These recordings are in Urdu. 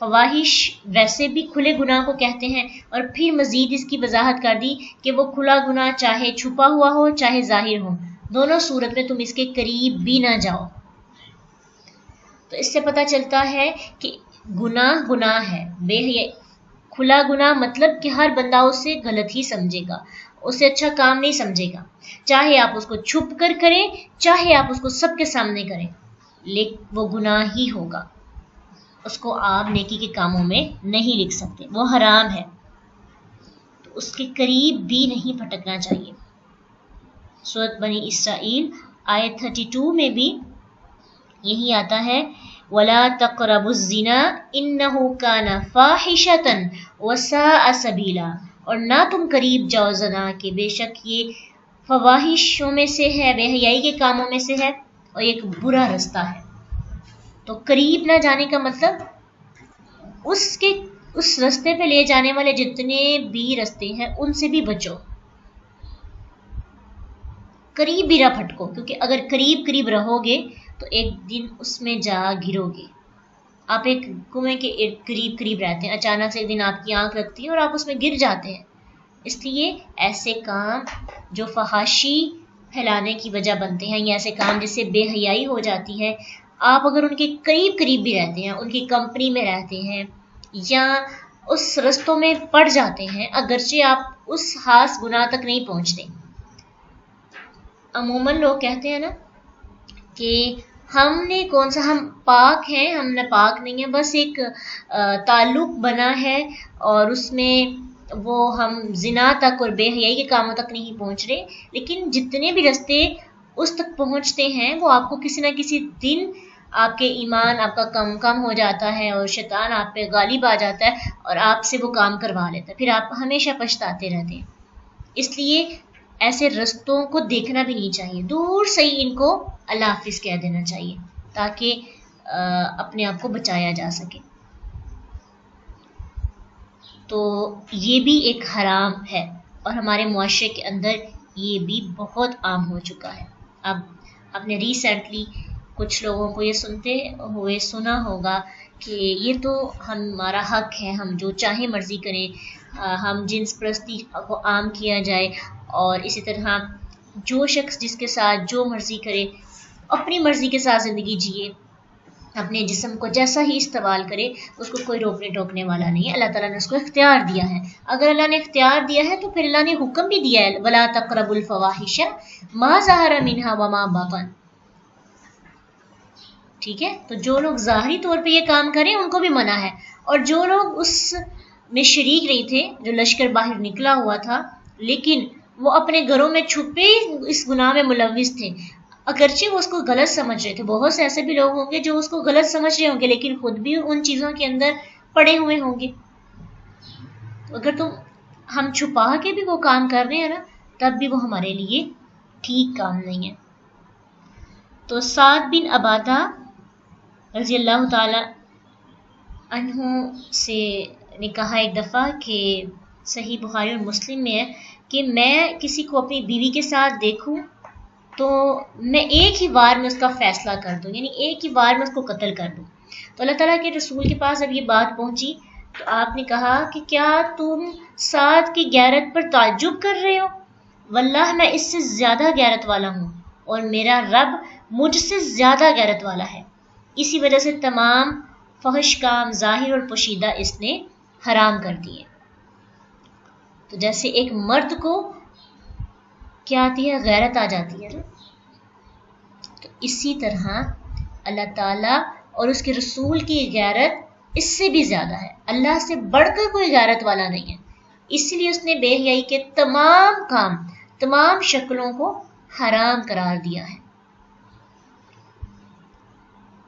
فواہش ویسے بھی کھلے گناہ کو کہتے ہیں، اور پھر مزید اس کی وضاحت کر دی کہ وہ کھلا گناہ چاہے چھپا ہوا ہو چاہے ظاہر ہو، دونوں صورت میں تم اس کے قریب بھی نہ جاؤ۔ تو اس سے پتہ چلتا ہے کہ گناہ گناہ ہے، بے حیائی کھلا گناہ مطلب کہ ہر بندہ اسے غلط ہی سمجھے گا، اسے اچھا کام نہیں سمجھے گا، چاہے آپ اس کو چھپ کر کریں چاہے آپ اس کو سب کے سامنے کریں، لیکن وہ گناہ ہی ہوگا، اس کو آپ نیکی کے کاموں میں نہیں لکھ سکتے، وہ حرام ہے، تو اس کے قریب بھی نہیں پھٹکنا چاہیے۔ سورۃ بنی اسرائیل آیت 32 میں بھی یہی آتا ہے، وَلَا تَقْرَبُوا الزِّنَا إِنَّهُ كَانَ فَاحِشَةً وَسَاءَ سَبِيلًا، اور نہ تم قریب جاؤ زنا کے، بے شک یہ فواحشوں میں سے ہے، بے حیائی کے کاموں میں سے ہے اور ایک برا رستہ ہے۔ تو قریب نہ جانے کا مطلب اس رستے پہ لے جانے والے جتنے بھی رستے ہیں ان سے بھی بچو، قریب بھی نہ پھٹکو، کیونکہ اگر قریب رہو گے تو ایک دن اس میں جا گرو گے۔ آپ ایک کنویں کے قریب رہتے ہیں، اچانک سے ایک دن آپ کی آنکھ لگتی ہے اور آپ اس میں گر جاتے ہیں۔ اس لیے ایسے کام جو فحاشی پھیلانے کی وجہ بنتے ہیں، یا ایسے کام جس سے بے حیائی ہو جاتی ہے، آپ اگر ان کے قریب بھی رہتے ہیں، ان کی کمپنی میں رہتے ہیں یا اس رستوں میں پڑ جاتے ہیں، اگرچہ آپ اس خاص گناہ تک نہیں پہنچتے۔ عموماً لوگ کہتے ہیں نا کہ ہم نے کون سا، ہم پاک ہیں، ہم نے پاک نہیں ہیں، بس ایک تعلق بنا ہے اور اس میں وہ ہم زنا تک اور بے حیائی کے کاموں تک نہیں پہنچ رہے، لیکن جتنے بھی رستے اس تک پہنچتے ہیں وہ آپ کو کسی نہ کسی دن آپ کے ایمان آپ کا کم ہو جاتا ہے اور شیطان آپ پہ غالب آ جاتا ہے اور آپ سے وہ کام کروا لیتا ہے، پھر آپ ہمیشہ پچھتاتے رہتے ہیں۔ اس لیے ایسے رستوں کو دیکھنا بھی نہیں چاہیے، دور سے ہی ان کو اللہ حافظ کہہ دینا چاہیے تاکہ اپنے آپ کو بچایا جا سکے۔ تو یہ بھی ایک حرام ہے اور ہمارے معاشرے کے اندر یہ بھی بہت عام ہو چکا ہے۔ اب آپ نے ریسنٹلی کچھ لوگوں کو یہ سنا ہوگا کہ یہ تو ہمارا حق ہے، ہم جو چاہیں مرضی کریں، ہم جنس پرستی کو عام کیا جائے، اور اسی طرح جو شخص جس کے ساتھ جو مرضی کرے اپنی مرضی کے ساتھ زندگی جیے، اپنے جسم کو جیسا ہی استعمال کرے، اس کو کوئی روکنے ٹوکنے والا نہیں ہے۔ اللہ تعالیٰ نے اس کو اختیار دیا ہے، اگر اللہ نے اختیار دیا ہے تو پھر اللہ نے حکم بھی دیا ہے، وَلَا تَقْرَبُوا الْفَوَاحِشَ مَا ظَهَرَ مِنْهَا وَمَا بَطَنَ۔ ٹھیک ہے، تو جو لوگ ظاہری طور پہ یہ کام کریں ان کو بھی منع ہے، اور جو لوگ اس میں شریک نہیں تھے، جو لشکر باہر نکلا ہوا تھا لیکن وہ اپنے گھروں میں چھپے اس گناہ میں ملوث تھے، اگرچہ وہ اس کو غلط سمجھ رہے تھے، بہت سے ایسے بھی لوگ ہوں گے جو اس کو غلط سمجھ رہے ہوں گے لیکن خود بھی ان چیزوں کے اندر پڑے ہوئے ہوں گے، اگر ہم چھپا کے بھی وہ کام کر رہے ہیں نا، تب بھی وہ ہمارے لیے ٹھیک کام نہیں ہے۔ تو سعد بن عبادہ رضی اللہ تعالی عنہ سے نے کہا ایک دفعہ کہ صحیح بخاری اور مسلم میں ہے کہ میں کسی کو اپنی بیوی کے ساتھ دیکھوں تو میں ایک ہی بار میں اس کا فیصلہ کر دوں، یعنی ایک ہی بار میں اس کو قتل کر دوں۔ تو اللہ تعالیٰ کے رسول کے پاس جب یہ بات پہنچی تو آپ نے کہا کہ کیا تم سعد کی غیرت پر تعجب کر رہے ہو؟ واللہ میں اس سے زیادہ غیرت والا ہوں اور میرا رب مجھ سے زیادہ غیرت والا ہے، اسی وجہ سے تمام فحش کام ظاہر اور پوشیدہ اس نے حرام کر دیے۔ تو جیسے ایک مرد کو کیا آتی ہے، غیرت آ جاتی ہے نا، تو اسی طرح اللہ تعالیٰ اور اس کے رسول کی غیرت اس سے بھی زیادہ ہے، اللہ سے بڑھ کر کوئی غیرت والا نہیں ہے، اس لیے اس نے بے حیائی کے تمام کام، تمام شکلوں کو حرام قرار دیا ہے۔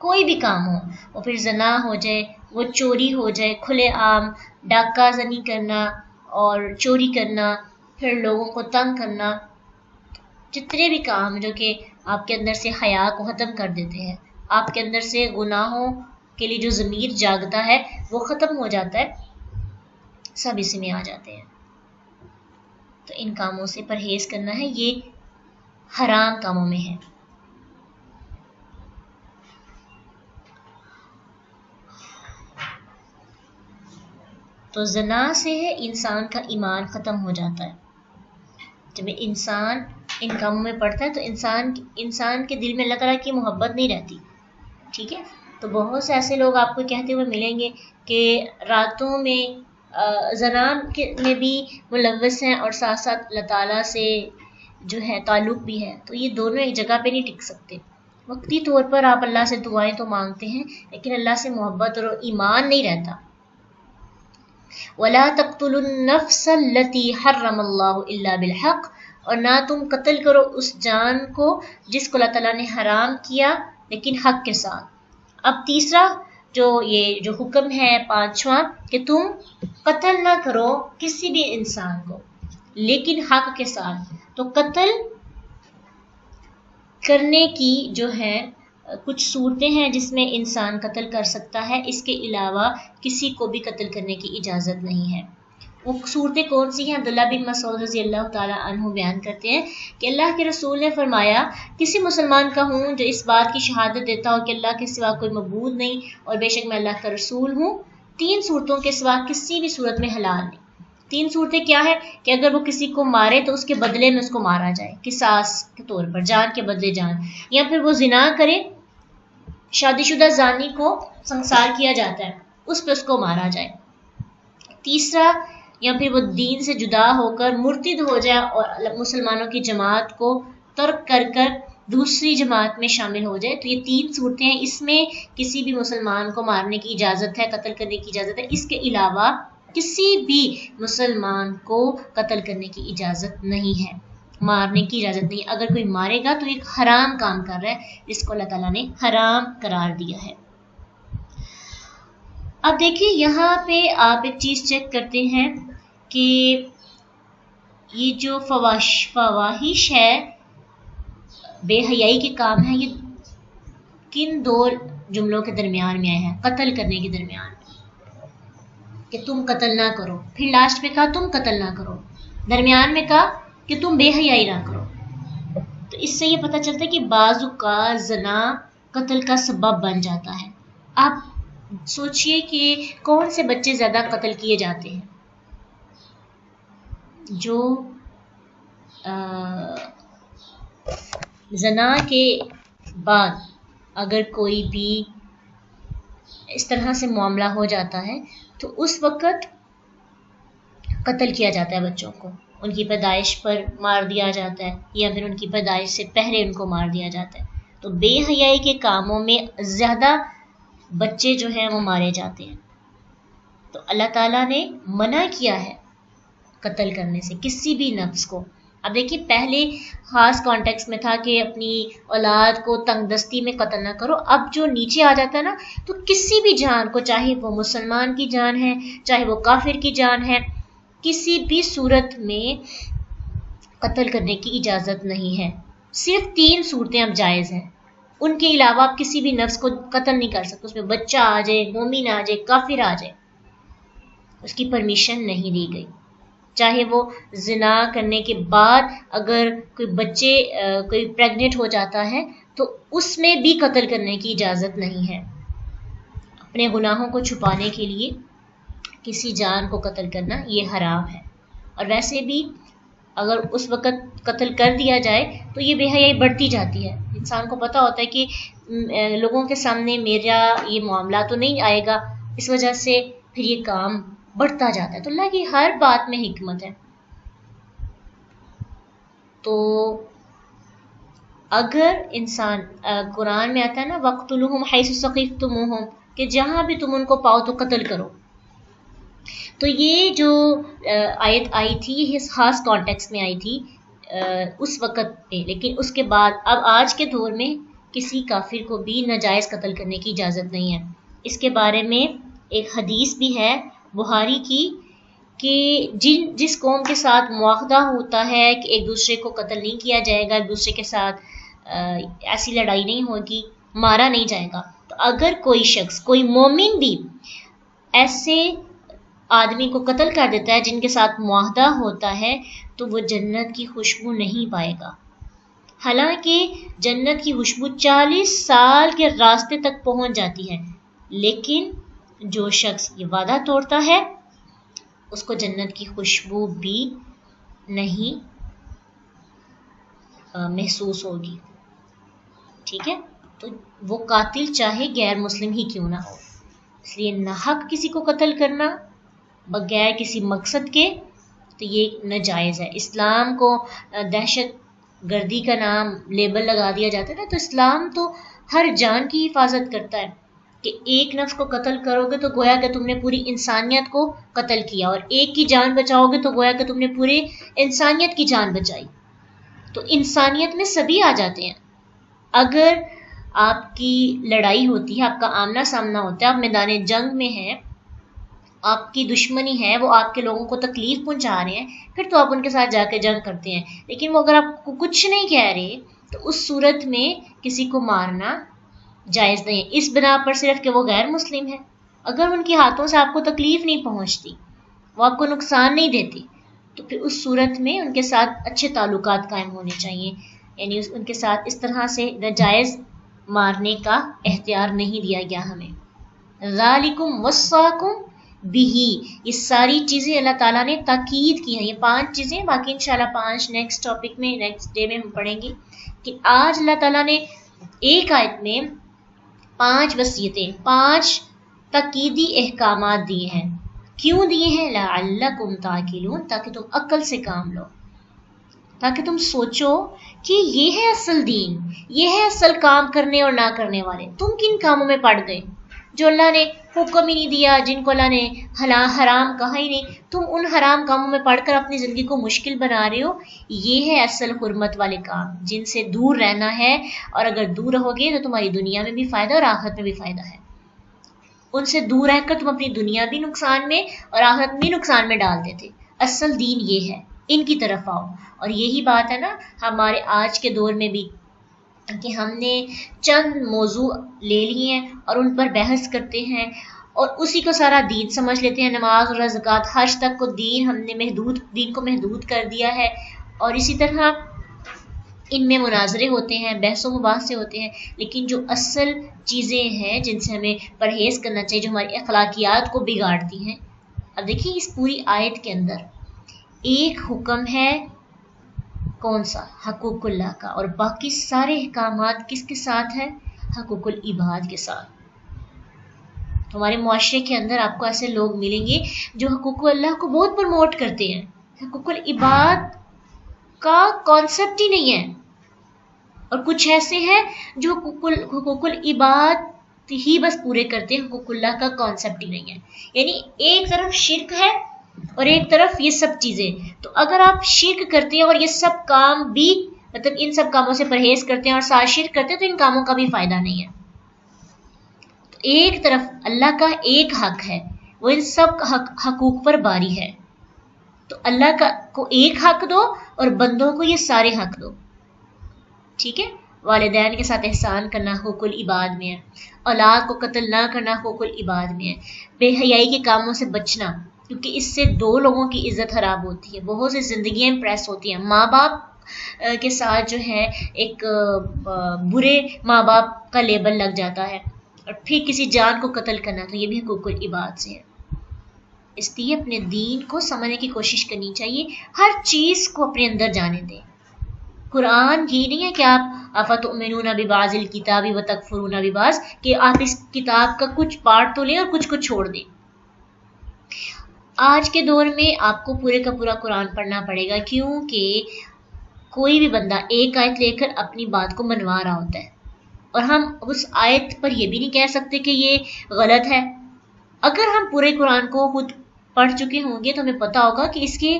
کوئی بھی کام ہو، وہ پھر زنا ہو جائے، وہ چوری ہو جائے کھلے عام، ڈاکہ زنی کرنا اور چوری کرنا، پھر لوگوں کو تنگ کرنا، جتنے بھی کام جو کہ آپ کے اندر سے حیا کو ختم کر دیتے ہیں، آپ کے اندر سے گناہوں کے لیے جو ضمیر جاگتا ہے وہ ختم ہو جاتا ہے، سب اسی میں آ جاتے ہیں۔ تو ان کاموں سے پرہیز کرنا ہے، یہ حرام کاموں میں ہے۔ تو زنا سے انسان کا ایمان ختم ہو جاتا ہے. جب انسان ان کاموں میں پڑتا ہے تو انسان کے دل میں اللہ تعالیٰ کی محبت نہیں رہتی. ٹھیک ہے. تو بہت سے ایسے لوگ آپ کو کہتے ہوئے ملیں گے کہ راتوں میں زنا میں بھی ملوث ہیں اور ساتھ ساتھ اللہ تعالیٰ سے جو ہے تعلق بھی ہے. تو یہ دونوں ایک جگہ پہ نہیں ٹک سکتے. وقتی طور پر آپ اللہ سے دعائیں تو مانگتے ہیں لیکن اللہ سے محبت اور ایمان نہیں رہتا. وَلَا تَقْتُلُوا النَّفْسَ الَّتِي حَرَّمَ اللَّهُ إِلَّا بِالْحَقِّ، اور نہ تم قتل کرو اس جان کو جس کو اللہ تعالیٰ نے حرام کیا لیکن حق کے ساتھ. اب تیسرا جو حکم ہے پانچواں کہ تم قتل نہ کرو کسی بھی انسان کو لیکن حق کے ساتھ. تو قتل کرنے کی جو ہے کچھ صورتیں ہیں جس میں انسان قتل کر سکتا ہے، اس کے علاوہ کسی کو بھی قتل کرنے کی اجازت نہیں ہے. وہ صورتیں کون سی ہیں؟ عبداللہ بن مسعود رضی اللہ تعالیٰ عنہ بیان کرتے ہیں کہ اللہ کے رسول نے فرمایا کسی مسلمان کا ہوں جو اس بات کی شہادت دیتا ہو کہ اللہ کے سوا کوئی معبود نہیں اور بے شک میں اللہ کا رسول ہوں، 3 صورتوں کے سوا کسی بھی صورت میں حلال نہیں. 3 صورتیں کیا ہے کہ اگر وہ کسی کو مارے تو اس کے بدلے میں اس کو مارا جائے قصاص کے طور پر، جان کے بدلے جان، یا پھر وہ زنا کرے، شادی شدہ زانی کو سنسار کیا جاتا ہے، اس پہ اس کو مارا جائے. تیسرا، یا پھر وہ دین سے جدا ہو کر مرتد ہو جائے اور مسلمانوں کی جماعت کو ترک کر کر دوسری جماعت میں شامل ہو جائے. تو یہ 3 صورتیں ہیں، اس میں کسی بھی مسلمان کو مارنے کی اجازت ہے، قتل کرنے کی اجازت ہے. اس کے علاوہ کسی بھی مسلمان کو قتل کرنے کی اجازت نہیں ہے، مارنے کی اجازت نہیں ہے. اگر کوئی مارے گا تو ایک حرام کام کر رہا ہے جس کو اللہ تعالیٰ نے حرام قرار دیا ہے. اب دیکھیے یہاں پہ آپ ایک چیز چیک کرتے ہیں کہ یہ جو فواحش ہے، بے حیائی کے کام ہیں، یہ کن 2 جملوں کے درمیان میں آئے ہیں؟ قتل کرنے کے درمیان کہ تم قتل نہ کرو، پھر لاسٹ میں کہا تم قتل نہ کرو، درمیان میں کہا کہ تم بے حیائی نہ کرو. تو اس سے یہ پتہ چلتا ہے کہ بعض اوقات زنا قتل کا سبب بن جاتا ہے. آپ سوچئے کہ کون سے بچے زیادہ قتل کیے جاتے ہیں؟ جو زنا کے بعد اگر کوئی بھی اس طرح سے معاملہ ہو جاتا ہے تو اس وقت قتل کیا جاتا ہے بچوں کو، ان کی پیدائش پر مار دیا جاتا ہے یا پھر ان کی پیدائش سے پہلے ان کو مار دیا جاتا ہے. تو بے حیائی کے کاموں میں زیادہ بچے جو ہیں وہ مارے جاتے ہیں. تو اللہ تعالیٰ نے منع کیا ہے قتل کرنے سے کسی بھی نفس کو. اب دیکھیے پہلے خاص کانٹیکس میں تھا کہ اپنی اولاد کو تنگ دستی میں قتل نہ کرو، اب جو نیچے آ جاتا ہے نا تو کسی بھی جان کو، چاہے وہ مسلمان کی جان ہے چاہے وہ کافر کی جان ہے، کسی بھی صورت میں قتل کرنے کی اجازت نہیں ہے. صرف 3 صورتیں اب جائز ہیں، ان کے علاوہ آپ کسی بھی نفس کو قتل نہیں کر سکتے. اس میں بچہ آ جائے، مومن آ جائے، کافر آ جائے، اس کی پرمیشن نہیں دی گئی. چاہے وہ زنا کرنے کے بعد اگر کوئی پریگننٹ ہو جاتا ہے تو اس میں بھی قتل کرنے کی اجازت نہیں ہے. اپنے گناہوں کو چھپانے کے لیے کسی جان کو قتل کرنا یہ حرام ہے. اور ویسے بھی اگر اس وقت قتل کر دیا جائے تو یہ بے حیائی بڑھتی جاتی ہے. انسان کو پتہ ہوتا ہے کہ لوگوں کے سامنے میرا یہ معاملہ تو نہیں آئے گا، اس وجہ سے پھر یہ کام بڑھتا جاتا ہے. تو اللہ کی ہر بات میں حکمت ہے. تو اگر انسان قرآن میں آتا ہے نا وَاقْتُلُوهُمْ حَيْثُ ثَقِفْتُمُوهُمْ کہ جہاں بھی تم ان کو پاؤ تو قتل کرو. تو یہ جو آیت آئی تھی یہ خاص کانٹیکس میں آئی تھی اس وقت پہ، لیکن اس کے بعد اب آج کے دور میں کسی کافر کو بھی ناجائز قتل کرنے کی اجازت نہیں ہے. اس کے بارے میں ایک حدیث بھی ہے بخاری کی کہ جس قوم کے ساتھ معاہدہ ہوتا ہے کہ ایک دوسرے کو قتل نہیں کیا جائے گا، ایک دوسرے کے ساتھ ایسی لڑائی نہیں ہوگی، مارا نہیں جائے گا، تو اگر کوئی شخص، کوئی مومن بھی ایسے آدمی کو قتل کر دیتا ہے جن کے ساتھ معاہدہ ہوتا ہے تو وہ جنت کی خوشبو نہیں پائے گا. حالانکہ جنت کی خوشبو 40 سال کے راستے تک پہنچ جاتی ہے، لیکن جو شخص یہ وعدہ توڑتا ہے اس کو جنت کی خوشبو بھی نہیں محسوس ہوگی. ٹھیک ہے. تو وہ قاتل چاہے غیر مسلم ہی کیوں نہ ہو. اس لیے ناحق کسی کو قتل کرنا بغیر کسی مقصد کے تو یہ ناجائز ہے. اسلام کو دہشت گردی کا نام لیبل لگا دیا جاتا ہے نا، تو اسلام تو ہر جان کی حفاظت کرتا ہے کہ ایک نفس کو قتل کرو گے تو گویا کہ تم نے پوری انسانیت کو قتل کیا، اور ایک کی جان بچاؤ گے تو گویا کہ تم نے پوری انسانیت کی جان بچائی. تو انسانیت میں سبھی آ جاتے ہیں. اگر آپ کی لڑائی ہوتی ہے، آپ کا آمنا سامنا ہوتا ہے، آپ میدان جنگ میں ہیں، آپ کی دشمنی ہے، وہ آپ کے لوگوں کو تکلیف پہنچا رہے ہیں، پھر تو آپ ان کے ساتھ جا کے جنگ کرتے ہیں. لیکن وہ اگر آپ کو کچھ نہیں کہہ رہے تو اس صورت میں کسی کو مارنا جائز نہیں ہے، اس بنا پر صرف کہ وہ غیر مسلم ہے. اگر ان کے ہاتھوں سے آپ کو تکلیف نہیں پہنچتی، وہ آپ کو نقصان نہیں دیتی، تو پھر اس صورت میں ان کے ساتھ اچھے تعلقات قائم ہونے چاہیے. یعنی ان کے ساتھ اس طرح سے ناجائز مارنے کا اختیار نہیں دیا گیا ہمیں. ذالکم وصاکم بہی، یہ ساری چیزیں اللہ تعالیٰ نے تاکید کی ہیں. یہ 5 چیزیں، باقی انشاءاللہ 5 نیکسٹ ٹاپک میں نیکسٹ ڈے میں ہم پڑھیں گے. کہ آج اللہ تعالیٰ نے ایک آیت میں 5 وصیتیں، 5 تاکیدی احکامات دیے ہیں. کیوں دیے ہیں؟ لعلکم تعقلون، تاکہ تم عقل سے کام لو، تاکہ تم سوچو کہ یہ ہے اصل دین، یہ ہے اصل کام کرنے اور نہ کرنے والے. تم کن کاموں میں پڑ گئے جو اللہ نے حکم ہی نہیں دیا، جن کو اللہ نے حرام کہا ہی نہیں، تم ان حرام کاموں میں پڑھ کر اپنی زندگی کو مشکل بنا رہے ہو. یہ ہے اصل حرمت والے کام جن سے دور رہنا ہے، اور اگر دور رہو گے تو تمہاری دنیا میں بھی فائدہ اور آخرت میں بھی فائدہ ہے. ان سے دور رہ کر تم اپنی دنیا بھی نقصان میں اور آخرت بھی نقصان میں ڈال دیتے. اصل دین یہ ہے، ان کی طرف آؤ. اور یہی بات ہے نا ہمارے آج کے دور میں بھی، کہ ہم نے چند موضوع لے لیے ہیں اور ان پر بحث کرتے ہیں اور اسی کو سارا دین سمجھ لیتے ہیں. نماز اور زکوٰۃ، حج تک کو دین ہم نے دین کو محدود کر دیا ہے. اور اسی طرح ان میں مناظرے ہوتے ہیں، بحث و مباحثے ہوتے ہیں، لیکن جو اصل چیزیں ہیں جن سے ہمیں پرہیز کرنا چاہیے، جو ہماری اخلاقیات کو بگاڑتی ہیں. اب دیکھیے اس پوری آیت کے اندر ایک حکم ہے، کون سا؟ حقوق اللہ کا، اور باقی سارے احکامات کس کے ساتھ ہے؟ حقوق العباد کے ساتھ. ہمارے معاشرے کے اندر آپ کو ایسے لوگ ملیں گے جو حقوق اللہ کو بہت پروموٹ کرتے ہیں، حقوق العباد کا کانسیپٹ ہی نہیں ہے. اور کچھ ایسے ہیں جو حقوق العباد ہی بس پورے کرتے ہیں، حقوق اللہ کا کانسیپٹ ہی نہیں ہے. یعنی ایک طرف شرک ہے اور ایک طرف یہ سب چیزیں. تو اگر آپ شرک کرتے ہیں اور یہ سب کام بھی، مطلب ان سب کاموں سے پرہیز کرتے ہیں اور ساتھ شرک کرتے ہیں، تو ان کاموں کا بھی فائدہ نہیں ہے. تو ایک طرف اللہ کا ایک حق ہے، وہ ان سب حقوق پر باری ہے. تو اللہ کو ایک حق دو اور بندوں کو یہ سارے حق دو. ٹھیک ہے. والدین کے ساتھ احسان کرنا حقوق العباد میں ہے، اولاد کو قتل نہ کرنا حقوق العباد میں ہے، بے حیائی کے کاموں سے بچنا، کیونکہ اس سے 2 لوگوں کی عزت خراب ہوتی ہے، بہت سی زندگیاں امپریس ہوتی ہیں. ماں باپ کے ساتھ جو ہے ایک برے ماں باپ کا لیبل لگ جاتا ہے، اور پھر کسی جان کو قتل کرنا، تو یہ بھی حقوق العباد سے ہے. اس لیے اپنے دین کو سمجھنے کی کوشش کرنی چاہیے، ہر چیز کو اپنے اندر جانے دیں. قرآن یہ نہیں ہے کہ آپ افتؤمنون ببعض الکتاب وتکفرون ببعض، کہ آپ اس کتاب کا کچھ پارٹ تو لیں اور کچھ کو چھوڑ دیں. آج کے دور میں آپ کو پورے کا پورا قرآن پڑھنا پڑے گا، کیونکہ کوئی بھی بندہ ایک آیت لے کر اپنی بات کو منوا رہا ہوتا ہے، اور ہم اس آیت پر یہ بھی نہیں کہہ سکتے کہ یہ غلط ہے. اگر ہم پورے قرآن کو خود پڑھ چکے ہوں گے تو ہمیں پتہ ہوگا کہ اس کے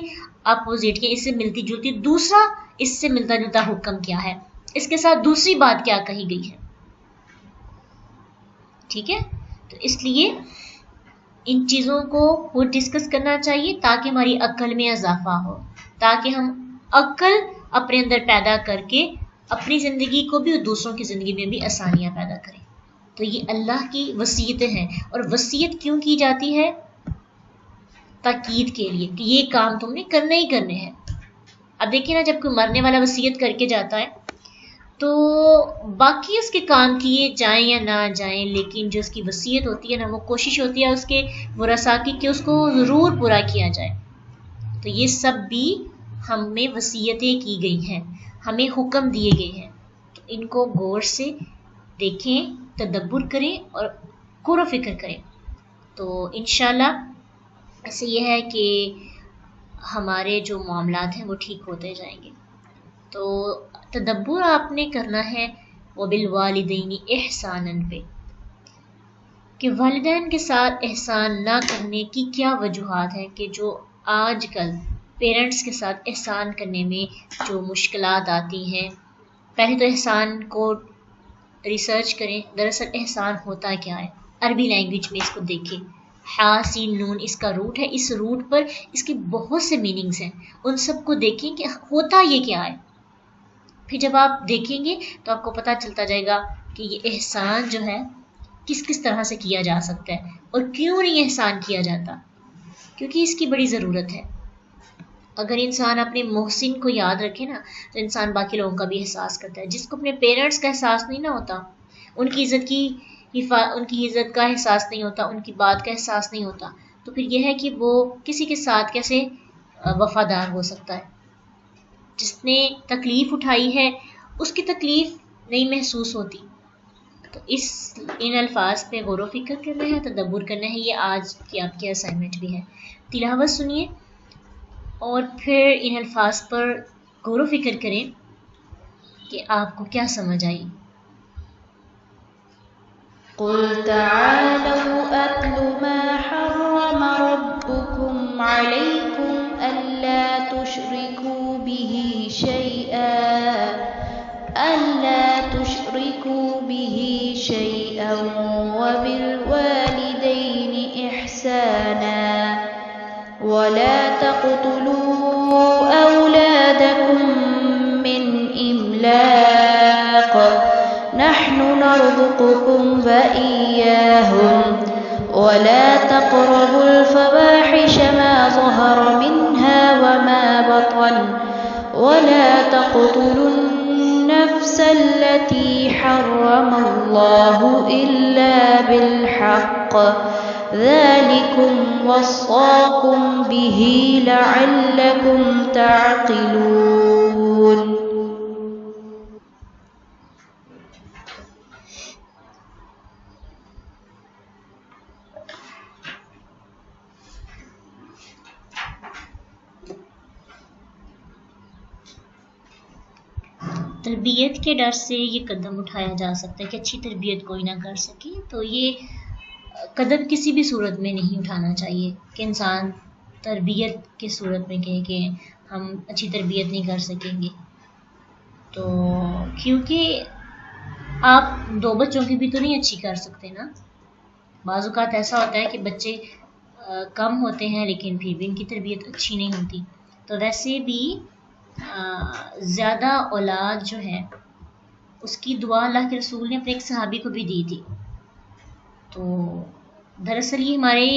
اپوزٹ کے، اس سے ملتی جلتی دوسرا اس سے ملتا جلتا حکم کیا ہے، اس کے ساتھ دوسری بات کیا کہی گئی ہے. ٹھیک ہے. تو اس لیے ان چیزوں کو خود ڈسکس کرنا چاہیے تاکہ ہماری عقل میں اضافہ ہو، تاکہ ہم عقل اپنے اندر پیدا کر کے اپنی زندگی کو بھی اور دوسروں کی زندگی میں بھی آسانیاں پیدا کریں. تو یہ اللہ کی وصیتیں ہیں، اور وصیت کیوں کی جاتی ہے؟ تاکید کے لیے کہ یہ کام تم نے کرنے ہی کرنے ہیں. اب دیکھیں نا، جب کوئی مرنے والا وصیت کر کے جاتا ہے تو باقی اس کے کام کیے جائیں یا نہ جائیں، لیکن جو اس کی وصیت ہوتی ہے نا، وہ کوشش ہوتی ہے اس کے ورثاء کی کہ اس کو ضرور پورا کیا جائے۔ تو یہ سب بھی ہمیں وصیتیں کی گئی ہیں، ہمیں حکم دیے گئے ہیں، تو ان کو غور سے دیکھیں، تدبر کریں اور غور و فکر کریں، تو انشاءاللہ ایسے یہ ہے کہ ہمارے جو معاملات ہیں وہ ٹھیک ہوتے جائیں گے۔ تو تدبر آپ نے کرنا ہے وبالوالدین احساناً پہ، کہ والدین کے ساتھ احسان نہ کرنے کی کیا وجوہات ہیں، کہ جو آج کل پیرنٹس کے ساتھ احسان کرنے میں جو مشکلات آتی ہیں۔ پہلے تو احسان کو ریسرچ کریں، دراصل احسان ہوتا کیا ہے، عربی لینگویج میں اس کو دیکھیں، ہا سین نون اس کا روٹ ہے، اس روٹ پر اس کے بہت سے میننگز ہیں، ان سب کو دیکھیں کہ ہوتا یہ کیا ہے۔ پھر جب آپ دیکھیں گے تو آپ کو پتہ چلتا جائے گا کہ یہ احسان جو ہے کس کس طرح سے کیا جا سکتا ہے، اور کیوں نہیں احسان کیا جاتا، کیونکہ اس کی بڑی ضرورت ہے۔ اگر انسان اپنے محسن کو یاد رکھے نا، تو انسان باقی لوگوں کا بھی احساس کرتا ہے۔ جس کو اپنے پیرنٹس کا احساس نہیں نہ ہوتا، ان کی عزت کا احساس نہیں ہوتا، ان کی بات کا احساس نہیں ہوتا، تو پھر یہ ہے کہ وہ کسی کے ساتھ کیسے وفادار ہو سکتا ہے۔ جس نے تکلیف اٹھائی ہے اس کی تکلیف نہیں محسوس ہوتی۔ تو ان الفاظ پہ غور و فکر کرنا ہے، تدبر کرنا ہے، یہ آج کی آپ کی اسائنمنٹ بھی ہے۔ تلاوت سنیے اور پھر ان الفاظ پر غور و فکر کریں کہ آپ کو کیا سمجھ آئی۔ قل تعالوا أتل ما حرم ربكم عليكم ألا تشركوا به شيئا وبالوالدين إحسانا ولا تقتلوا أولادكم من إملاق نحن نرزقكم وإياهم ولا تقربوا الفواحش ما ظهر منها وما بطن ولا تقتلوا النفس التي حرم الله إلا بالحق ذلكم وصاكم به لعلكم تعقلون۔ تربیت کے ڈر سے یہ قدم اٹھایا جا سکتا ہے کہ اچھی تربیت کوئی نہ کر سکے، تو یہ قدم کسی بھی صورت میں نہیں اٹھانا چاہیے کہ انسان تربیت کی صورت میں کہے کہ ہم اچھی تربیت نہیں کر سکیں گے۔ تو کیونکہ آپ 2 بچوں کی بھی تو نہیں اچھی کر سکتے نا۔ بعض اوقات ایسا ہوتا ہے کہ بچے کم ہوتے ہیں لیکن پھر بھی ان کی تربیت اچھی نہیں ہوتی۔ تو ویسے بھی زیادہ اولاد جو ہے اس کی دعا اللہ کے رسول نے اپنے ایک صحابی کو بھی دی تھی۔ تو دراصل یہ ہمارے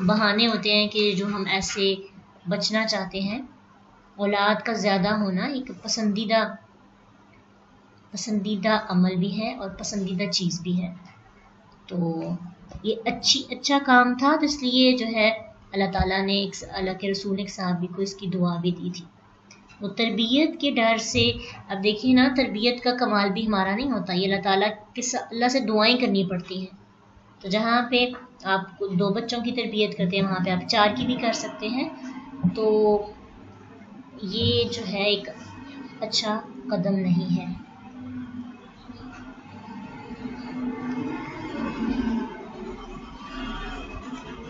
بہانے ہوتے ہیں کہ جو ہم ایسے بچنا چاہتے ہیں۔ اولاد کا زیادہ ہونا ایک پسندیدہ عمل بھی ہے اور پسندیدہ چیز بھی ہے۔ تو یہ اچھا کام تھا، تو اس لیے جو ہے اللہ تعالیٰ نے اللہ کے رسول نے ایک صحابی کو اس کی دعا بھی دی تھی۔ وہ تربیت کے ڈر سے، اب دیکھیے نا، تربیت کا کمال بھی ہمارا نہیں ہوتا، یہ اللہ سے دعائیں کرنی پڑتی ہیں۔ تو جہاں پہ آپ 2 بچوں کی تربیت کرتے ہیں وہاں پہ آپ 4 کی بھی کر سکتے ہیں۔ تو یہ جو ہے ایک اچھا قدم نہیں ہے۔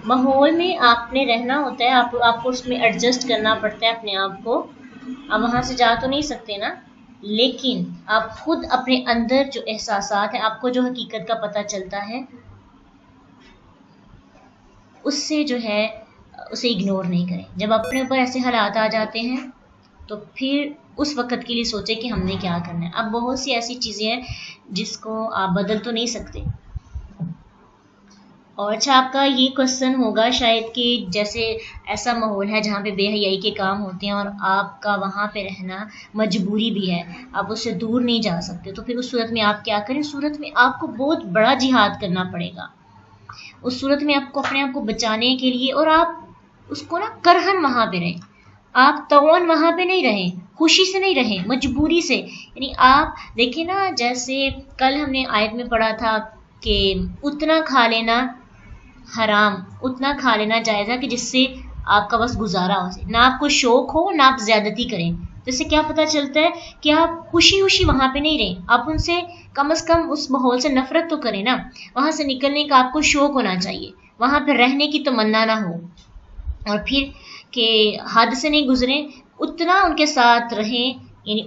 ماحول میں آپ نے رہنا ہوتا ہے، آپ کو اس میں ایڈجسٹ کرنا پڑتا ہے اپنے آپ کو۔ آپ وہاں سے جا تو نہیں سکتے نا، لیکن آپ خود اپنے اندر جو احساسات ہیں، آپ کو جو حقیقت کا پتہ چلتا ہے، اس سے جو ہے اسے اگنور نہیں کریں۔ جب اپنے اوپر ایسے حالات آ جاتے ہیں تو پھر اس وقت کے لیے سوچیں کہ ہم نے کیا کرنا ہے۔ اب بہت سی ایسی چیزیں ہیں جس کو آپ بدل تو نہیں سکتے، اور اچھا آپ کا یہ کوشچن ہوگا شاید کہ جیسے ایسا ماحول ہے جہاں پہ بے حیائی کے کام ہوتے ہیں اور آپ کا وہاں پہ رہنا مجبوری بھی ہے، آپ اس سے دور نہیں جا سکتے، تو پھر اس صورت میں آپ کیا کریں؟ اس صورت میں آپ کو بہت بڑا جہاد کرنا پڑے گا، اس صورت میں آپ کو اپنے آپ کو بچانے کے لیے، اور آپ اس کو نا کرہن وہاں پہ رہیں، آپ طوعاً وہاں پہ نہیں رہیں، خوشی سے نہیں رہیں، مجبوری سے. یعنی آپ دیکھیں نا، جیسے کل ہم نے آیت میں پڑھا تھا کہ اتنا کھا لینا حرام، اتنا کھا لینا جائز ہے کہ جس سے آپ کا بس گزارا ہو جائے، نہ آپ کو شوق ہو نہ آپ زیادتی کریں. تو اس سے کیا پتہ چلتا ہے کہ آپ خوشی خوشی وہاں پہ نہیں رہیں، آپ ان سے کم از کم اس ماحول سے نفرت تو کریں نا، وہاں سے نکلنے کا آپ کو شوق ہونا چاہیے، وہاں پہ رہنے کی تمنا نہ ہو، اور پھر کہ حد سے نہیں گزریں، اتنا ان کے ساتھ رہیں، یعنی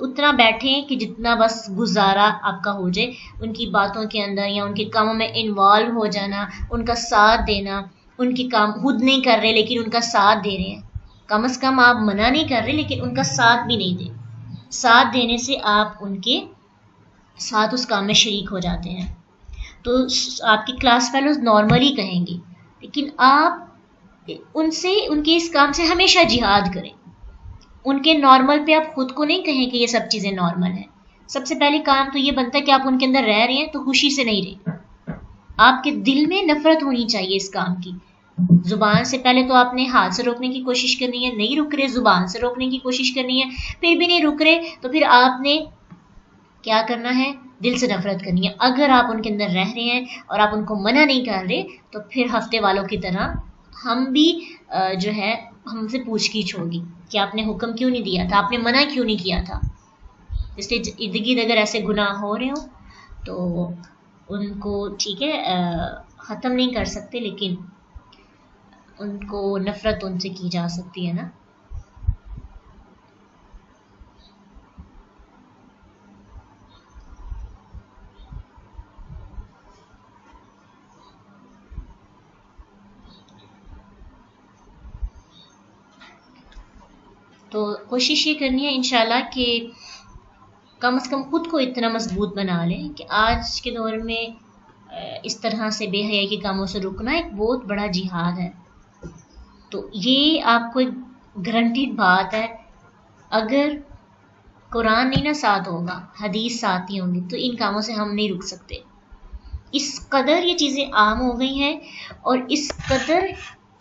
اتنا بیٹھیں کہ جتنا بس گزارا آپ کا ہو جائے، ان کی باتوں کے اندر یا ان کے کاموں میں انوالو ہو جانا، ان کا ساتھ دینا. ان کے کام خود نہیں کر رہے لیکن ان کا ساتھ دے رہے ہیں، کم از کم آپ منع نہیں کر رہے لیکن ان کا ساتھ بھی نہیں دیں. ساتھ دینے سے آپ ان کے ساتھ اس کام میں شریک ہو جاتے ہیں. تو آپ کی کلاس فیلوز نارملی کہیں گے، لیکن آپ ان سے ان کے اس کام سے ہمیشہ جہاد کریں. ان کے نارمل پہ آپ خود کو نہیں کہیں کہ یہ سب چیزیں نارمل ہیں. سب سے پہلے کام تو یہ بنتا ہے کہ آپ ان کے اندر رہ رہے ہیں تو خوشی سے نہیں رہے، آپ کے دل میں نفرت ہونی چاہیے اس کام کی. زبان سے پہلے تو آپ نے ہاتھ سے روکنے کی کوشش کرنی ہے، نہیں رک رہے زبان سے روکنے کی کوشش کرنی ہے، پھر بھی نہیں رک رہے تو پھر آپ نے کیا کرنا ہے؟ دل سے نفرت کرنی ہے. اگر آپ ان کے اندر رہ رہے ہیں اور آپ ان کو منع نہیں کر رہے تو پھر ہفتے والوں کی طرح ہم بھی جو ہے ہم سے پوچھ گچھ ہوگی کہ آپ نے حکم کیوں نہیں دیا تھا، آپ نے منع کیوں نہیں کیا تھا. اس لیے ارد گرد اگر ایسے گناہ ہو رہے ہوں تو ان کو ٹھیک ہے ختم نہیں کر سکتے، لیکن ان کو نفرت ان سے کی جا سکتی ہے نا. تو کوشش یہ کرنی ہے انشاءاللہ کہ کم از کم خود کو اتنا مضبوط بنا لیں کہ آج کے دور میں اس طرح سے بے حیائی کے کاموں سے رکنا ایک بہت بڑا جہاد ہے. تو یہ آپ کو ایک گارنٹیڈ بات ہے، اگر قرآن نہیں نا ساتھ ہوگا، حدیث ساتھ نہیں ہوگی تو ان کاموں سے ہم نہیں رک سکتے. اس قدر یہ چیزیں عام ہو گئی ہیں اور اس قدر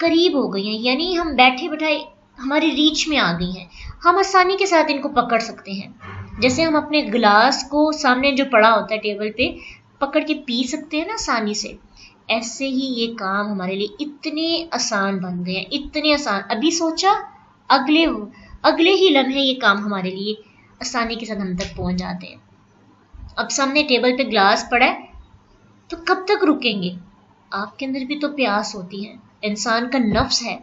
قریب ہو گئی ہیں، یعنی ہم بیٹھے بٹھائے ہماری ریچ میں آ گئی ہیں، ہم آسانی کے ساتھ ان کو پکڑ سکتے ہیں. جیسے ہم اپنے گلاس کو سامنے جو پڑا ہوتا ہے ٹیبل پہ پکڑ کے پی سکتے ہیں نا آسانی سے، ایسے ہی یہ کام ہمارے لیے اتنے آسان بن گئے ہیں، اتنے آسان. ابھی سوچا اگلے ہی لمحے یہ کام ہمارے لیے آسانی کے ساتھ ہم تک پہنچ جاتے ہیں. اب سامنے ٹیبل پہ گلاس پڑا ہے تو کب تک رکیں گے؟ آپ کے اندر بھی تو پیاس ہوتی ہے، انسان کا نفس ہے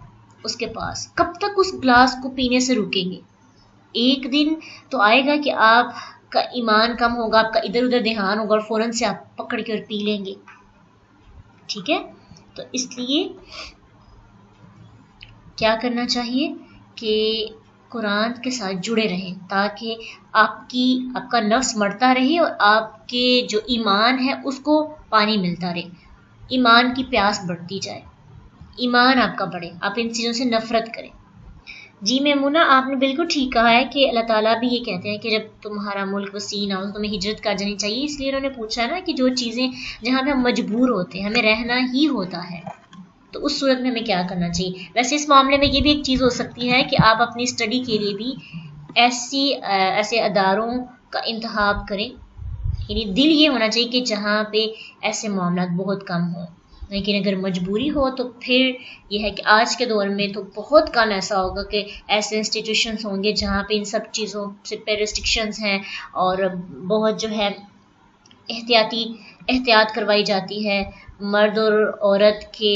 اس کے پاس، کب تک اس گلاس کو پینے سے رکیں گے؟ ایک دن تو آئے گا کہ آپ کا ایمان کم ہوگا، آپ کا ادھر ادھر دھیان ہوگا اور فوراً سے آپ پکڑ کے اور پی لیں گے. ٹھیک ہے، تو اس لیے کیا کرنا چاہیے کہ قرآن کے ساتھ جڑے رہیں تاکہ آپ کا نفس مرتا رہے اور آپ کے جو ایمان ہے اس کو پانی ملتا رہے، ایمان کی پیاس بڑھتی جائے، ایمان آپ کا بڑھے، آپ ان چیزوں سے نفرت کریں. جی میمونہ، آپ نے بالکل ٹھیک کہا ہے کہ اللہ تعالیٰ بھی یہ کہتے ہیں کہ جب تمہارا ملک وسیع نہ ہو تو تمہیں ہجرت کر جانی چاہیے. اس لیے انہوں نے پوچھا نا کہ جو چیزیں جہاں پہ ہم مجبور ہوتے ہیں، ہمیں رہنا ہی ہوتا ہے، تو اس صورت میں ہمیں کیا کرنا چاہیے. ویسے اس معاملے میں یہ بھی ایک چیز ہو سکتی ہے کہ آپ اپنی اسٹڈی کے لیے بھی ایسے اداروں کا انتخاب کریں، یعنی دل یہ ہونا چاہیے کہ جہاں پہ ایسے معاملات بہت کم ہوں. لیکن اگر مجبوری ہو تو پھر یہ ہے کہ آج کے دور میں تو بہت کم ایسا ہوگا کہ ایسے انسٹیٹیوشنز ہوں گے جہاں پہ ان سب چیزوں سے پہ ریسٹرکشنز ہیں اور بہت جو ہے احتیاط کروائی جاتی ہے، مرد اور عورت کے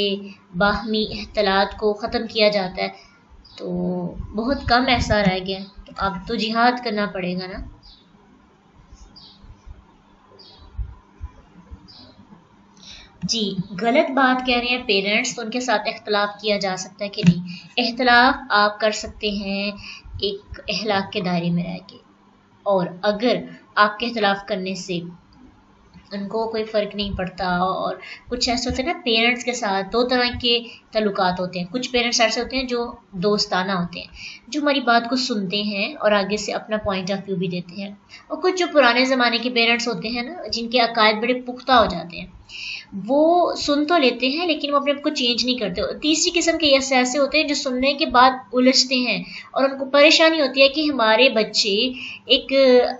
باہمی اختلاط کو ختم کیا جاتا ہے. تو بہت کم ایسا رہ گیا، تو اب تو جہاد کرنا پڑے گا نا. جی غلط بات کہہ رہے ہیں پیرنٹس، تو ان کے ساتھ اختلاف کیا جا سکتا ہے کہ نہیں؟ اختلاف آپ کر سکتے ہیں ایک اخلاق کے دائرے میں رہ کے، اور اگر آپ کے اختلاف کرنے سے ان کو کوئی فرق نہیں پڑتا. اور کچھ ایسے ہوتے ہیں نا پیرنٹس کے ساتھ دو طرح کے تعلقات ہوتے ہیں. کچھ پیرنٹس ایسے ہوتے ہیں جو دوستانہ ہوتے ہیں, جو ہماری بات کو سنتے ہیں اور آگے سے اپنا پوائنٹ آف ویو بھی دیتے ہیں. اور کچھ جو پرانے زمانے کے پیرنٹس ہوتے ہیں نا, جن کے عقائد بڑے پختہ ہو جاتے ہیں, وہ سن تو لیتے ہیں لیکن وہ اپنے آپ کو چینج نہیں کرتے. تیسری قسم کے ایسے ہوتے ہیں جو سننے کے بعد الجھتے ہیں اور ان کو پریشانی ہوتی ہے کہ ہمارے بچے ایک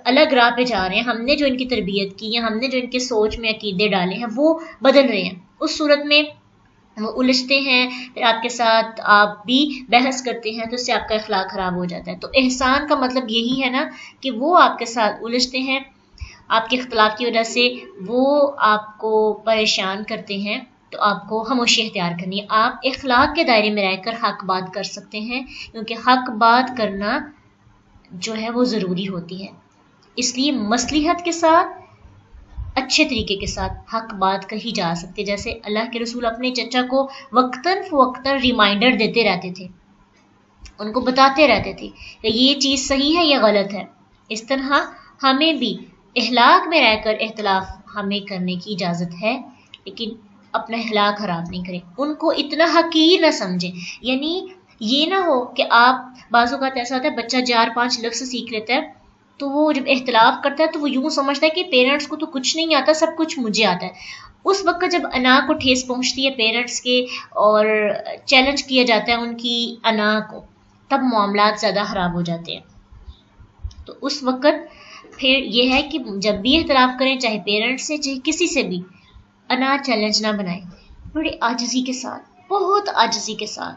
الگ راہ پہ جا رہے ہیں, ہم نے جو ان کی تربیت کی یا ہم نے جو ان کے سوچ میں عقیدے ڈالے ہیں وہ بدل رہے ہیں. اس صورت میں وہ الجھتے ہیں, پھر آپ کے ساتھ آپ بھی بحث کرتے ہیں تو اس سے آپ کا اخلاق خراب ہو جاتا ہے. تو احسان کا مطلب یہی ہے نا کہ وہ آپ کے ساتھ الجھتے ہیں, آپ کے اختلاف کی وجہ سے وہ آپ کو پریشان کرتے ہیں, تو آپ کو خاموشی اختیار کرنی ہے. آپ اخلاق کے دائرے میں رہ کر حق بات کر سکتے ہیں, کیونکہ حق بات کرنا جو ہے وہ ضروری ہوتی ہے. اس لیے مصلحت کے ساتھ اچھے طریقے کے ساتھ حق بات کہی جا سکتی ہے. جیسے اللہ کے رسول اپنے چچا کو وقتاً فوقتاً ریمائنڈر دیتے رہتے تھے, ان کو بتاتے رہتے تھے کہ یہ چیز صحیح ہے یا غلط ہے. اس طرح ہمیں بھی اخلاق میں رہ کر اختلاف ہمیں کرنے کی اجازت ہے, لیکن اپنا اخلاق خراب نہیں کریں, ان کو اتنا حقیر نہ سمجھیں. یعنی یہ نہ ہو کہ آپ, بعض اوقات ایسا ہوتا ہے بچہ 4-5 لفظ سیکھ لیتا ہے تو وہ جب اختلاف کرتا ہے تو وہ یوں سمجھتا ہے کہ پیرنٹس کو تو کچھ نہیں آتا, سب کچھ مجھے آتا ہے. اس وقت جب انا کو ٹھیس پہنچتی ہے پیرنٹس کے اور چیلنج کیا جاتا ہے ان کی انا کو, تب معاملات زیادہ خراب ہو جاتے ہیں. تو اس وقت پھر یہ ہے کہ جب بھی اختلاف کریں, چاہے پیرنٹس سے چاہے کسی سے بھی, انا چیلنج نہ بنائیں, بڑے عاجزی کے ساتھ, بہت عاجزی کے ساتھ,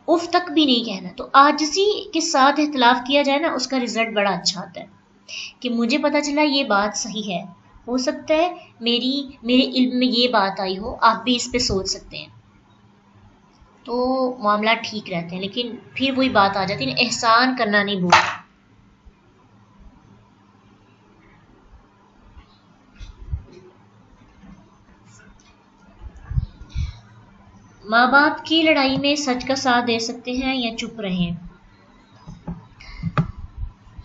اف تک بھی نہیں کہنا. تو عاجزی کے ساتھ اختلاف کیا جائے نا, اس کا رزلٹ بڑا اچھا آتا ہے کہ مجھے پتا چلا یہ بات صحیح ہے, ہو سکتا ہے میرے علم میں یہ بات آئی ہو, آپ بھی اس پہ سوچ سکتے ہیں, تو معاملات ٹھیک رہتے ہیں. لیکن پھر وہی بات آ جاتی ہے, احسان کرنا نہیں بھولنا. ماں باپ کی لڑائی میں سچ کا ساتھ دے سکتے ہیں یا چپ رہیں.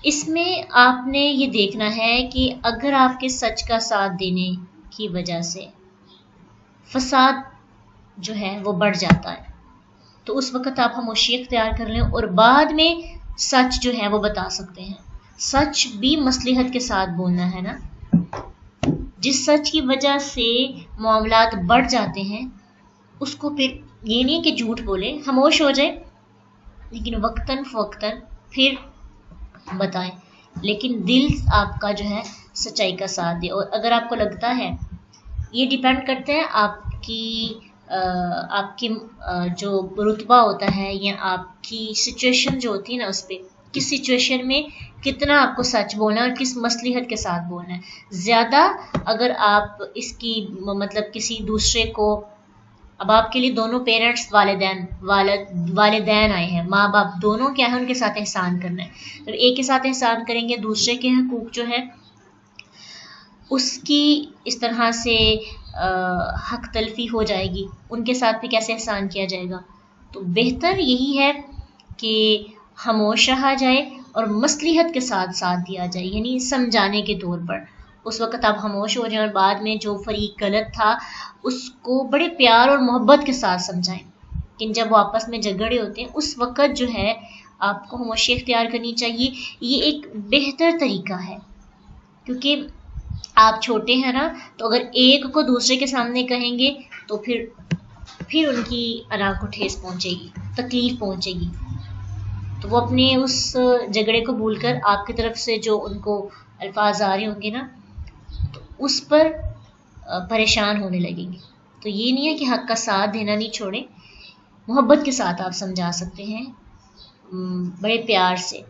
اس میں آپ نے یہ دیکھنا ہے کہ اگر آپ کے سچ کا ساتھ دینے کی وجہ سے فساد جو ہے وہ بڑھ جاتا ہے, تو اس وقت آپ خاموشی اختیار کر لیں اور بعد میں سچ جو ہے وہ بتا سکتے ہیں. سچ بھی مصلحت کے ساتھ بولنا ہے نا. جس سچ کی وجہ سے معاملات بڑھ جاتے ہیں اس کو پھر یہ نہیں کہ جھوٹ بولے, خاموش ہو جائے, لیکن وقتاً فوقتاً پھر بتائیں, لیکن دل آپ کا جو ہے سچائی کا ساتھ دے. اور اگر آپ کو لگتا ہے, یہ ڈیپینڈ کرتا ہے آپ کی جو رتبہ ہوتا ہے یا آپ کی سچویشن جو ہوتی ہے نا, اس پہ کس سچویشن میں کتنا آپ کو سچ بولنا ہے اور کس مصلحت کے ساتھ بولنا ہے. زیادہ اگر آپ اس کی مطلب کسی دوسرے کو, اب آپ کے لیے دونوں پیرنٹس والدین آئے ہیں, ماں باپ دونوں کیا ہے, ان کے ساتھ احسان کرنا ہے. جب ایک کے ساتھ احسان کریں گے, دوسرے کے حقوق جو ہے اس کی اس طرح سے حق تلفی ہو جائے گی, ان کے ساتھ بھی کیسے احسان کیا جائے گا. تو بہتر یہی ہے کہ خاموش رہا جائے اور مصلحت کے ساتھ ساتھ دیا جائے, یعنی سمجھانے کے طور پر. اس وقت آپ خاموش ہو جائیں اور بعد میں جو فریق غلط تھا اس کو بڑے پیار اور محبت کے ساتھ سمجھائیں. لیکن جب وہ آپس میں جھگڑے ہوتے ہیں اس وقت جو ہے آپ کو خاموشی اختیار کرنی چاہیے. یہ ایک بہتر طریقہ ہے, کیونکہ آپ چھوٹے ہیں نا, تو اگر ایک کو دوسرے کے سامنے کہیں گے تو پھر ان کی انا کو ٹھیس پہنچے گی, تکلیف پہنچے گی. تو وہ اپنے اس جھگڑے کو بھول کر آپ کی طرف سے جو ان کو الفاظ آ رہے ہوں گے نا, تو اس پر پریشان ہونے لگیں گے. تو یہ نہیں ہے کہ حق کا ساتھ دینا نہیں چھوڑیں, محبت کے ساتھ آپ سمجھا سکتے ہیں, بڑے پیار سے.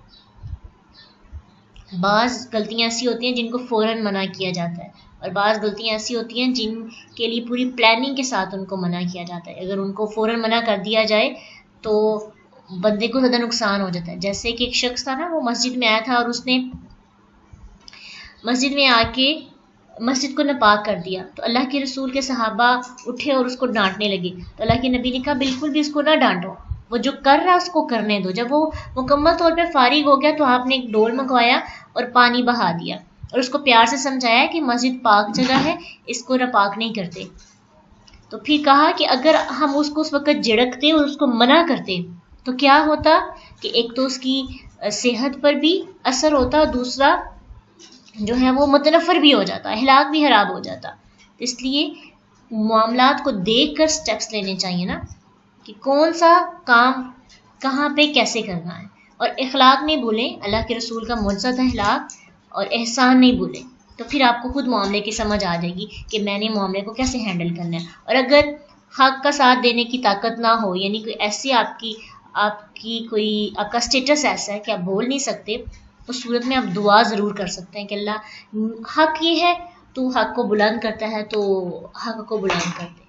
بعض غلطیاں ایسی ہوتی ہیں جن کو فوراً منع کیا جاتا ہے, اور بعض غلطیاں ایسی ہوتی ہیں جن کے لیے پوری پلاننگ کے ساتھ ان کو منع کیا جاتا ہے. اگر ان کو فوراً منع کر دیا جائے تو بندے کو زیادہ نقصان ہو جاتا ہے. جیسے کہ ایک شخص تھا نا, وہ مسجد میں آیا تھا اور اس نے مسجد میں آ کے مسجد کو ناپاک کر دیا. تو اللہ کے رسول کے صحابہ اٹھے اور اس کو ڈانٹنے لگے. تو اللہ کے نبی نے کہا بالکل بھی اس کو نہ ڈانٹو, وہ جو کر رہا اس کو کرنے دو. جب وہ مکمل طور پہ فارغ ہو گیا تو آپ نے ایک ڈول منگوایا اور پانی بہا دیا. اور اس کو پیار سے سمجھایا کہ مسجد پاک جگہ ہے، اس کو ناپاک نہیں کرتے. تو پھر کہا کہ اگر ہم اس کو اس وقت جھڑکتے اور اس کو منع کرتے تو کیا ہوتا کہ ایک تو اس کی صحت پر بھی اثر ہوتا، دوسرا جو ہے وہ متنفر بھی ہو جاتا، اخلاق بھی خراب ہو جاتا. اس لیے معاملات کو دیکھ کر سٹیپس لینے چاہیے نا، کہ کون سا کام کہاں پہ کیسے کرنا ہے. اور اخلاق نہیں بھولیں، اللہ کے رسول کا معجزہ تھا اخلاق، اور احسان نہیں بھولیں. تو پھر آپ کو خود معاملے کی سمجھ آ جائے گی کہ میں نے معاملے کو کیسے ہینڈل کرنا ہے. اور اگر حق کا ساتھ دینے کی طاقت نہ ہو، یعنی کوئی ایسی آپ کا اسٹیٹس ایسا ہے کہ آپ بول نہیں سکتے، اس صورت میں آپ دعا ضرور کر سکتے ہیں کہ اللہ حق یہ ہے، تو حق کو بلند کرتا ہے تو حق کو بلند کر دے.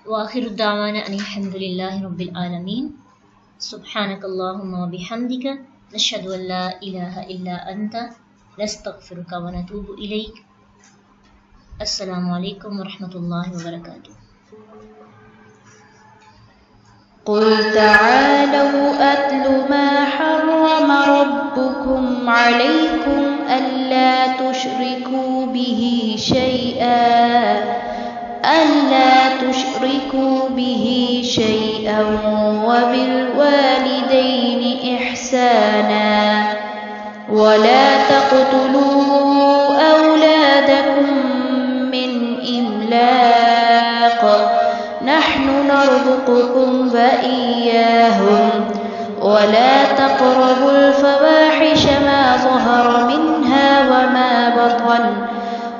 وآخر الدعوانا ان الحمد للہ رب العالمین. سبحانک اللہم وبحمدک، نشہد ان لا الہ الا انت، نستغفرک ونتوب الیک. السلام علیکم ورحمۃ اللہ وبرکاتہ. قل تعالوا أتل ما حرم ربكم عليكم ألا تشركوا به شيئا وبالوالدين إحسانا ولا تقتلوا أولادكم من إملاق نحن نرزقكم وإياهم ولا تقربوا الفواحش ما ظهر منها وما بطن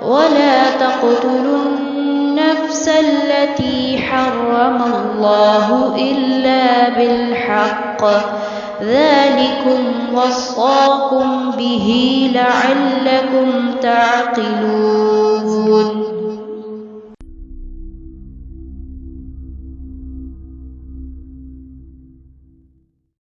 ولا تقتلوا النفس التي حرم الله إلا بالحق ذلكم وصاكم به لعلكم تعقلون.